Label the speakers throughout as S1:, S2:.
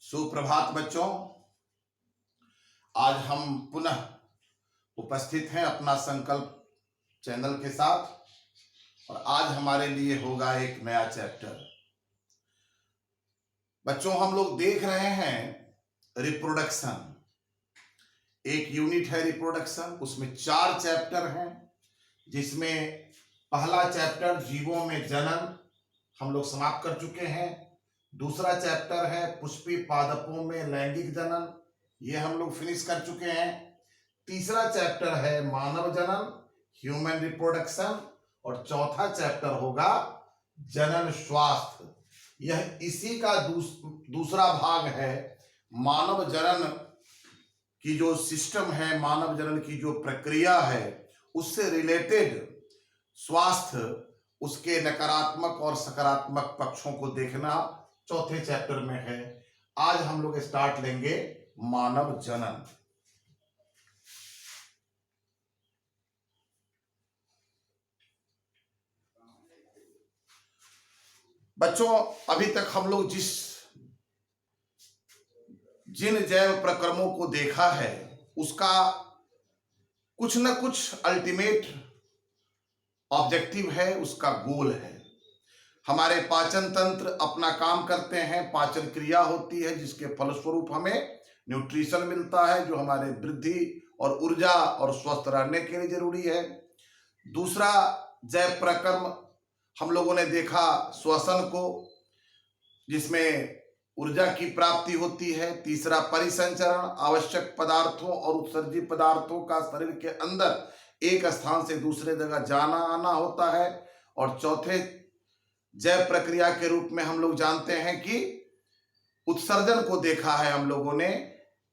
S1: सुप्रभात बच्चों। आज हम पुनः उपस्थित हैं अपना संकल्प चैनल के साथ और आज हमारे लिए होगा एक नया चैप्टर। बच्चों, हम लोग देख रहे हैं रिप्रोडक्शन, एक यूनिट है रिप्रोडक्शन। उसमें 4 चैप्टर हैं, जिसमें पहला चैप्टर जीवों में जनन हम लोग समाप्त कर चुके हैं। दूसरा चैप्टर है पुष्पी पादपों में लैंगिक जनन, ये हम लोग फिनिश कर चुके हैं। तीसरा चैप्टर है मानव जनन, ह्यूमन रिप्रोडक्शन, और चौथा चैप्टर होगा जनन स्वास्थ्य। यह इसी का दूसरा भाग है। मानव जनन की जो सिस्टम है, मानव जनन की जो प्रक्रिया है, उससे रिलेटेड स्वास्थ्य, उसके नकारात्मक और सकारात्मक पक्षों को देखना चौथे चैप्टर में है। आज हम लोग स्टार्ट लेंगे मानव जनन। बच्चों, अभी तक हम लोग जिन जैव प्रक्रमों को देखा है, उसका कुछ न कुछ अल्टीमेट ऑब्जेक्टिव है, उसका गोल है। हमारे पाचन तंत्र अपना काम करते हैं, पाचन क्रिया होती है, जिसके फलस्वरूप हमें न्यूट्रिशन मिलता है, जो हमारे वृद्धि और ऊर्जा और स्वस्थ रहने के लिए जरूरी है। दूसरा जैव प्रक्रम हम लोगों ने देखा श्वसन को, जिसमें ऊर्जा की प्राप्ति होती है। तीसरा परिसंचरण, आवश्यक पदार्थों और उत्सर्जित पदार्थों का शरीर के अंदर एक स्थान से दूसरे जगह जाना आना होता है। और चौथे जैव प्रक्रिया के रूप में हम लोग जानते हैं कि उत्सर्जन को देखा है हम लोगों ने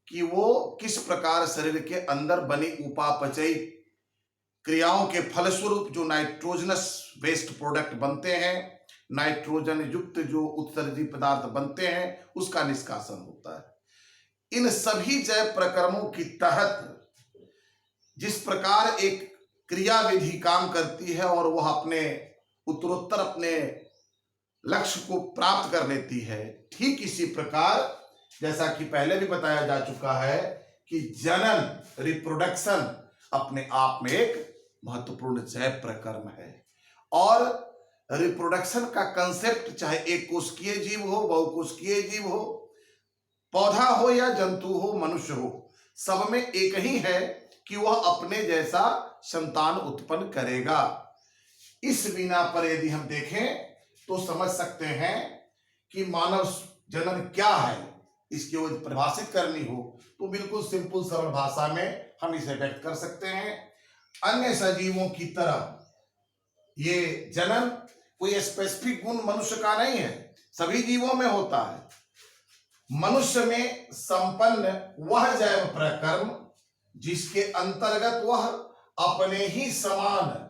S1: कि वो किस प्रकार शरीर के अंदर बनी उपापचयी क्रियाओं के फलस्वरूप जो नाइट्रोजनस वेस्ट प्रोडक्ट बनते हैं, नाइट्रोजन युक्त जो उत्सर्जित पदार्थ बनते हैं, उसका निष्कासन होता है। इन सभी जैव प्रक्रमों के तहत जिस प्रकार एक क्रिया विधि काम करती है और वह अपने उत्तरोत्तर अपने लक्ष्य को प्राप्त कर लेती है, ठीक इसी प्रकार जैसा कि पहले भी बताया जा चुका है कि जनन रिप्रोडक्शन अपने आप में एक महत्वपूर्ण जैव प्रक्रम है। और रिप्रोडक्शन का कंसेप्ट चाहे एक कोशिकीय जीव हो, बहुकोशिकीय जीव हो, पौधा हो या जंतु हो, मनुष्य हो, सब में एक ही है कि वह अपने जैसा संतान उत्पन्न करेगा। इस बिना पर यदि हम देखें तो समझ सकते हैं कि मानव जनन क्या है। इसकी वजह परिभाषित करनी हो तो बिल्कुल सिंपल सरल भाषा में हम इसे व्यक्त कर सकते हैं। अन्य सजीवों की तरह ये जनन कोई स्पेसिफिक गुण मनुष्य का नहीं है, सभी जीवों में होता है। मनुष्य में संपन्न वह जैव प्रक्रम जिसके अंतर्गत वह अपने ही समान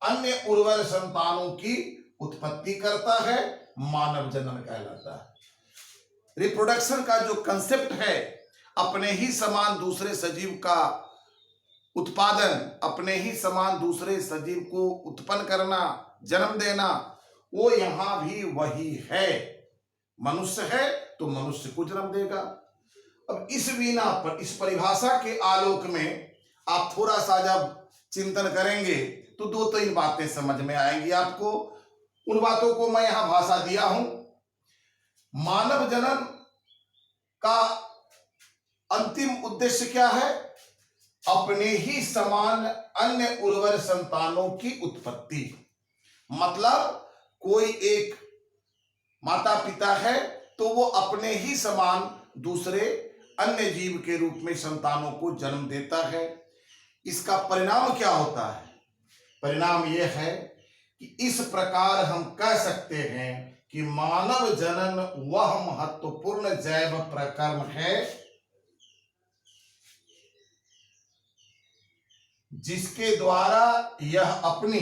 S1: अन्य उर्वर संतानों की उत्पत्ति करता है, मानव जनन कहलाता है। रिप्रोडक्शन का जो कंसेप्ट है, अपने ही समान दूसरे सजीव का उत्पादन, अपने ही समान दूसरे सजीव को उत्पन्न करना, जन्म देना, वो यहां भी वही है। मनुष्य है तो मनुष्य को जन्म देगा। अब इस बिना पर, इस परिभाषा के आलोक में आप थोड़ा सा जब चिंतन करेंगे तो 2-3 बातें समझ में आएंगी आपको। उन बातों को मैं यहां भाषा दिया हूं। मानव जनन का अंतिम उद्देश्य क्या है? अपने ही समान अन्य उर्वर संतानों की उत्पत्ति। मतलब कोई एक माता पिता है तो वो अपने ही समान दूसरे अन्य जीव के रूप में संतानों को जन्म देता है। इसका परिणाम क्या होता है? परिणाम यह है कि इस प्रकार हम कह सकते हैं कि मानव जनन वह महत्वपूर्ण जैव प्रक्रम है जिसके द्वारा यह अपनी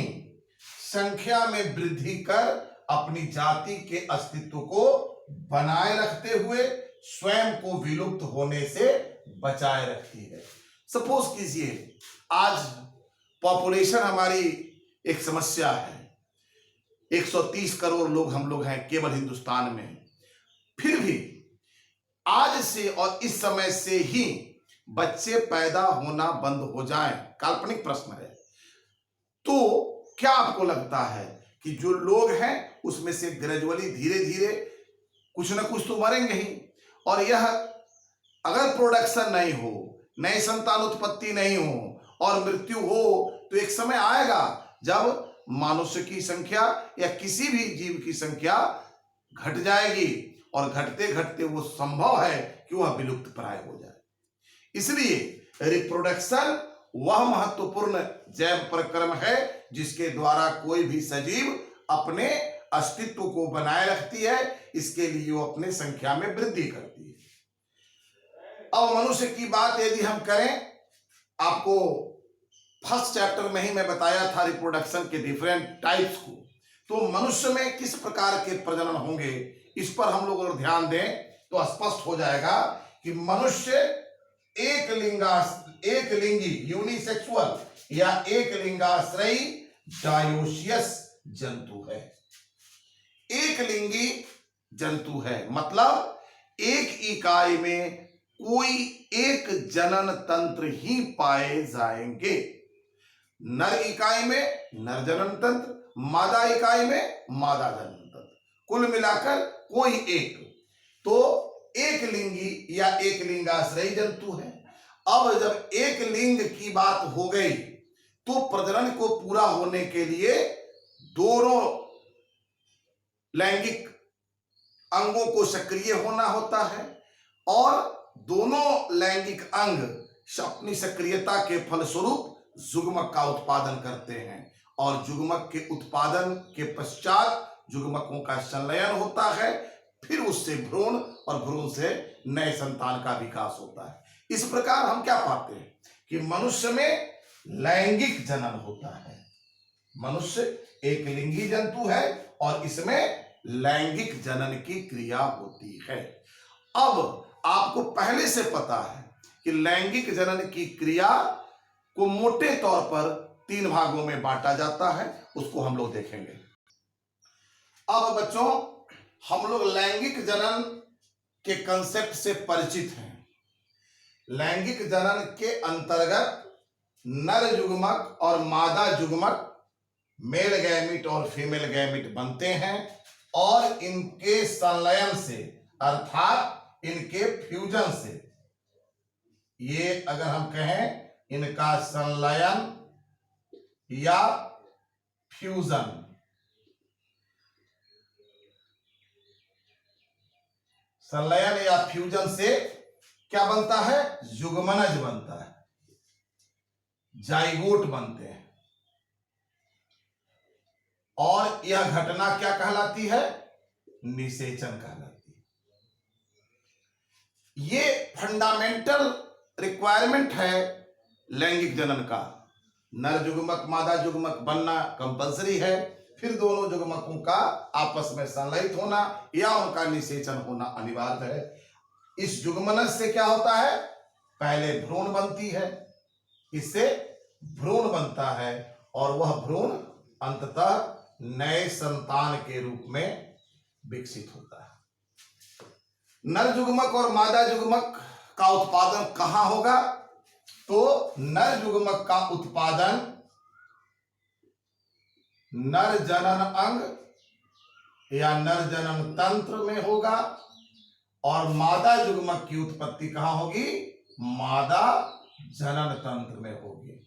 S1: संख्या में वृद्धि कर अपनी जाति के अस्तित्व को बनाए रखते हुए स्वयं को विलुप्त होने से बचाए रखती है। सपोज कीजिए आज पॉपुलेशन हमारी एक समस्या है, 130 करोड़ लोग हम लोग हैं केवल हिंदुस्तान में। फिर भी आज से और इस समय से ही बच्चे पैदा होना बंद हो जाएं? काल्पनिक प्रश्न है। तो क्या आपको लगता है कि जो लोग हैं उसमें से ग्रेजुअली धीरे धीरे कुछ ना कुछ तो मरेंगे ही, और यह अगर प्रोडक्शन नहीं हो, नई संतान उत्पत्ति नहीं हो और मृत्यु हो, तो एक समय आएगा जब मनुष्य की संख्या या किसी भी जीव की संख्या घट जाएगी, और घटते घटते वो संभव है कि वह विलुप्त प्राय हो जाए। इसलिए रिप्रोडक्शन वह महत्वपूर्ण जैव प्रक्रम है जिसके द्वारा कोई भी सजीव अपने अस्तित्व को बनाए रखती है। इसके लिए वो अपने संख्या में वृद्धि करती है। अब मनुष्य की बात यदि हम करें, आपको फर्स्ट चैप्टर में ही मैं बताया था रिप्रोडक्शन के डिफरेंट टाइप्स को। तो मनुष्य में किस प्रकार के प्रजनन होंगे, इस पर हम लोग अगर ध्यान दें तो स्पष्ट हो जाएगा कि मनुष्य एक लिंगी यूनिसेक्सुअल या एक लिंगाश्रयी डायोसियस जंतु है। एक लिंगी जंतु है मतलब एक इकाई में कोई एक जनन तंत्र ही पाए जाएंगे। नर इकाई में नर जनन तंत्र, मादा इकाई में मादा जनन तंत्र, कुल मिलाकर कोई एक। तो एक लिंगी या एक लिंगाश्रयी जंतु है। अब जब एक लिंग की बात हो गई तो प्रजनन को पूरा होने के लिए दोनों लैंगिक अंगों को सक्रिय होना होता है, और दोनों लैंगिक अंग अपनी सक्रियता के फलस्वरूप जुग्मक का उत्पादन करते हैं, और जुग्मक के उत्पादन के पश्चात जुग्मकों का संलयन होता है, फिर उससे भ्रूण और भ्रूण से नए संतान का विकास होता है। इस प्रकार हम क्या पाते हैं कि मनुष्य में लैंगिक जनन होता है। मनुष्य एक लिंगी जंतु है और इसमें लैंगिक जनन की क्रिया होती है। अब आपको पहले से पता है कि लैंगिक जनन की क्रिया को मोटे तौर पर 3 भागों में बांटा जाता है, उसको हम लोग देखेंगे। अब बच्चों, हम लोग लैंगिक जनन के कंसेप्ट से परिचित हैं। लैंगिक जनन के अंतर्गत नर जुग्मक और मादा जुग्मक मेल गैमिट और फीमेल गैमिट बनते हैं, और इनके संलयन से अर्थात इनके फ्यूजन से, ये अगर हम कहें इनका संलयन या फ्यूजन, संलयन या फ्यूजन से क्या बनता है? युग्मनज बनता है, जाइगोट बनते हैं। और यह घटना क्या कहलाती है? निषेचन कहलाती है। ये फंडामेंटल रिक्वायरमेंट है लैंगिक जनन का। नर जुग्मक मादा जुग्मक बनना कंपलसरी है, फिर दोनों जुग्मकों का आपस में संलयित होना या उनका निषेचन होना अनिवार्य है। इस जुग्मनज से क्या होता है? पहले भ्रूण बनती है, इससे भ्रूण बनता है, और वह भ्रूण अंततः नए संतान के रूप में विकसित होता है। नर जुग्मक और मादा जुग्मक का उत्पादन कहां होगा? तो नर जुग्मक का उत्पादन नर जनन अंग या नर जनन तंत्र में होगा, और मादा जुग्मक की उत्पत्ति कहां होगी? मादा जनन तंत्र में होगी।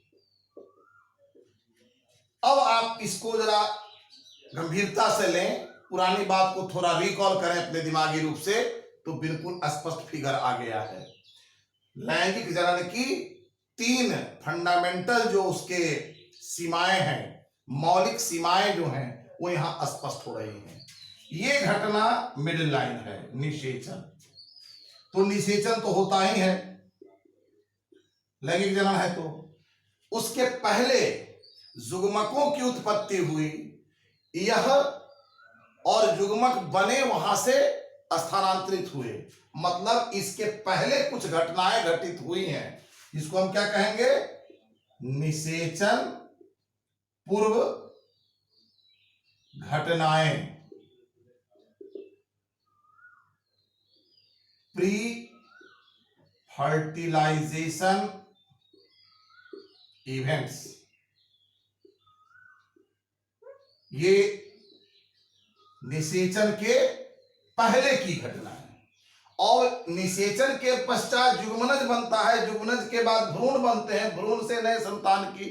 S1: अब आप इसको जरा गंभीरता से लें, पुरानी बात को थोड़ा रिकॉल करें अपने दिमागी रूप से, तो बिल्कुल स्पष्ट फिगर आ गया है। लैंगिक जनन की 3 फंडामेंटल जो उसके सीमाएं हैं, मौलिक सीमाएं जो हैं, वो यहां स्पष्ट हो रही हैं। ये घटना मिडिल लाइन है, निषेचन। तो निषेचन तो होता ही है, लैंगिक जनन है, तो उसके पहले जुग्मकों की उत्पत्ति हुई, यह और जुग्मक बने वहां से स्थानांतरित हुए, मतलब इसके पहले कुछ घटनाएं घटित हुई हैं, जिसको हम क्या कहेंगे? निषेचन पूर्व घटनाएं। प्री फर्टिलाइजेशन इवेंट्स, ये निषेचन के पहले की घटना है। और निषेचन के पश्चात जुग्मनज बनता है, जुग्मनज के बाद भ्रूण बनते हैं, भ्रूण से नए संतान की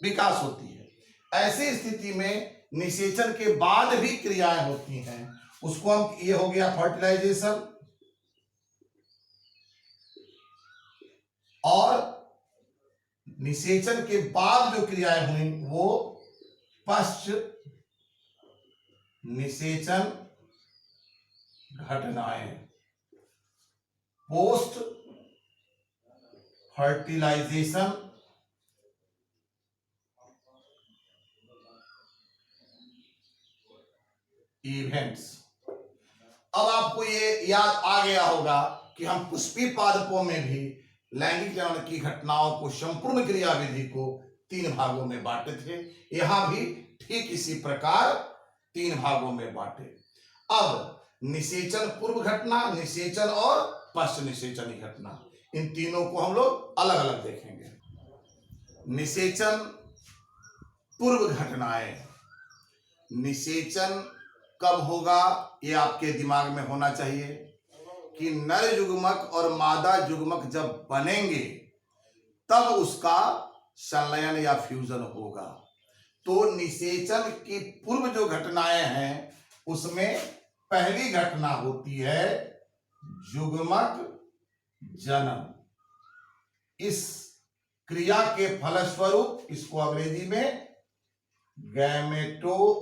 S1: विकास होती है। ऐसी स्थिति में निषेचन के बाद भी क्रियाएं होती हैं, उसको हम, ये हो गया फर्टिलाइजेशन। और निषेचन के बाद जो क्रियाएं हुई वो पश्च निषेचन घटनाएं, पोस्ट फर्टिलाइजेशन इवेंट्स। अब आपको ये याद आ गया होगा कि हम पुष्पी पादपों में भी लैंगिक जनन की घटनाओं को, संपूर्ण क्रियाविधि को 3 भागों में बांटे थे। यहां भी ठीक इसी प्रकार 3 भागों में बांटे। अब निषेचन पूर्व घटना, निषेचन और पश्च निषेचन घटना, इन तीनों को हम लोग अलग अलग देखेंगे। निषेचन पूर्व घटनाएं, निषेचन कब होगा ये आपके दिमाग में होना चाहिए कि नर युग्मक और मादा युग्मक जब बनेंगे तब उसका संलयन या फ्यूजन होगा। तो निषेचन की पूर्व जो घटनाएं हैं उसमें पहली घटना होती है युग्मक जनन। इस क्रिया के फलस्वरूप इसको अंग्रेजी में गैमेटोजेनेसिस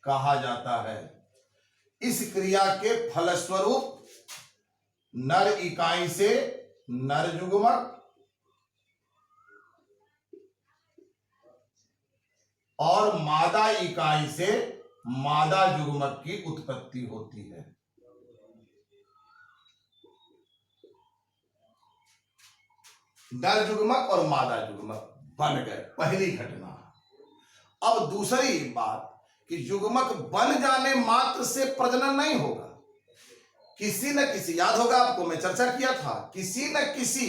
S1: कहा जाता है। इस क्रिया के फलस्वरूप नर इकाई से नर युग्मक और मादा इकाई से मादा युग्मक की उत्पत्ति होती है। नर युग्मक और मादा युग्मक बन गए, पहली घटना। अब दूसरी बात कि युग्मक बन जाने मात्र से प्रजनन नहीं होगा, किसी न किसी, याद होगा आपको मैं चर्चा किया था, किसी न किसी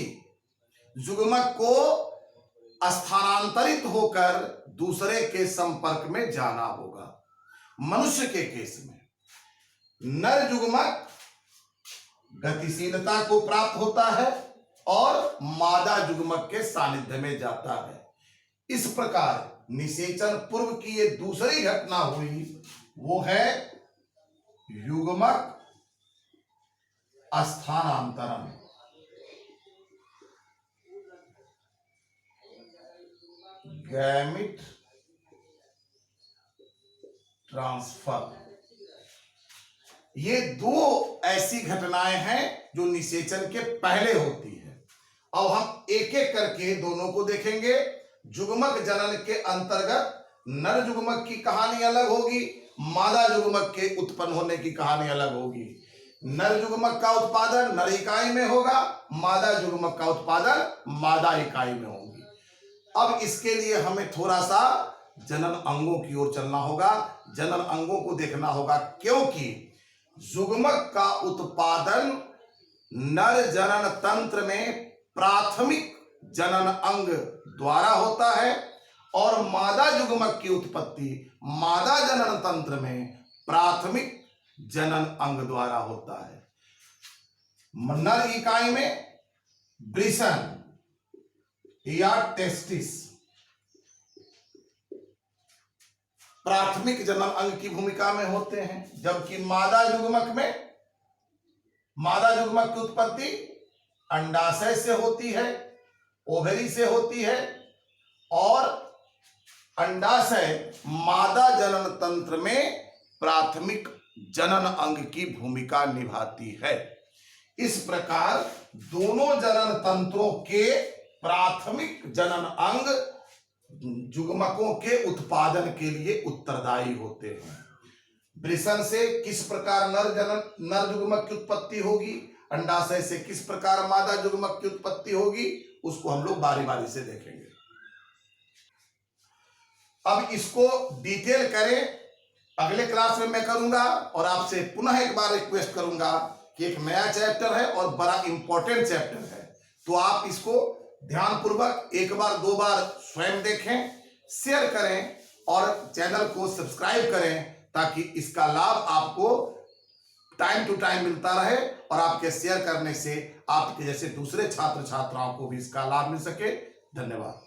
S1: युग्मक को स्थानांतरित होकर दूसरे के संपर्क में जाना होगा। मनुष्य के केस में नर युग्मक गतिशीलता को प्राप्त होता है और मादा युग्मक के सानिध्य में जाता है। इस प्रकार निषेचन पूर्व की ये दूसरी घटना हुई, वो है युग्मक स्थानांतरण। Gamete transfer. ये दो ऐसी घटनाएं हैं जो निषेचन के पहले होती है। अब हम एक एक करके दोनों को देखेंगे। युग्मक जनन के अंतर्गत नर युग्मक की कहानी अलग होगी, मादा युग्मक के उत्पन्न होने की कहानी अलग होगी। नर युग्मक का उत्पादन नर इकाई में होगा, मादा युग्मक का उत्पादन मादा इकाई में होगी। अब इसके लिए हमें थोड़ा सा जनन अंगों की ओर चलना होगा, जनन अंगों को देखना होगा, क्योंकि युग्मक का उत्पादन नर जनन तंत्र में प्राथमिक जनन अंग द्वारा होता है और मादा युग्मक की उत्पत्ति मादा जनन तंत्र में प्राथमिक जनन अंग द्वारा होता है। नर इकाई में वृषण या टेस्टिस प्राथमिक जनन अंग की भूमिका में होते हैं, जबकि मादा युग्मक की उत्पत्ति अंडाशय से होती है, ओवरी से होती है और अंडाशय मादा जनन तंत्र में प्राथमिक जनन अंग की भूमिका निभाती है। इस प्रकार दोनों जनन तंत्रों के प्राथमिक जनन अंग युग्मकों के उत्पादन के लिए उत्तरदायी होते हैं। वृषण से किस प्रकार नर युग्मक की उत्पत्ति होगी, अंडाशय से किस प्रकार मादा युग्मक की उत्पत्ति होगी, उसको हम लोग बारी बारी से देखेंगे। अब इसको डिटेल करें अगले क्लास में मैं करूंगा और आपसे पुनः एक बार रिक्वेस्ट करूंगा कि एक नया चैप्टर है और बड़ा इंपॉर्टेंट चैप्टर है, तो आप इसको ध्यानपूर्वक एक बार दो बार स्वयं देखें, शेयर करें और चैनल को सब्सक्राइब करें, ताकि इसका लाभ आपको टाइम टू टाइम मिलता रहे और आपके शेयर करने से आपके जैसे दूसरे छात्र छात्राओं को भी इसका लाभ मिल सके। धन्यवाद।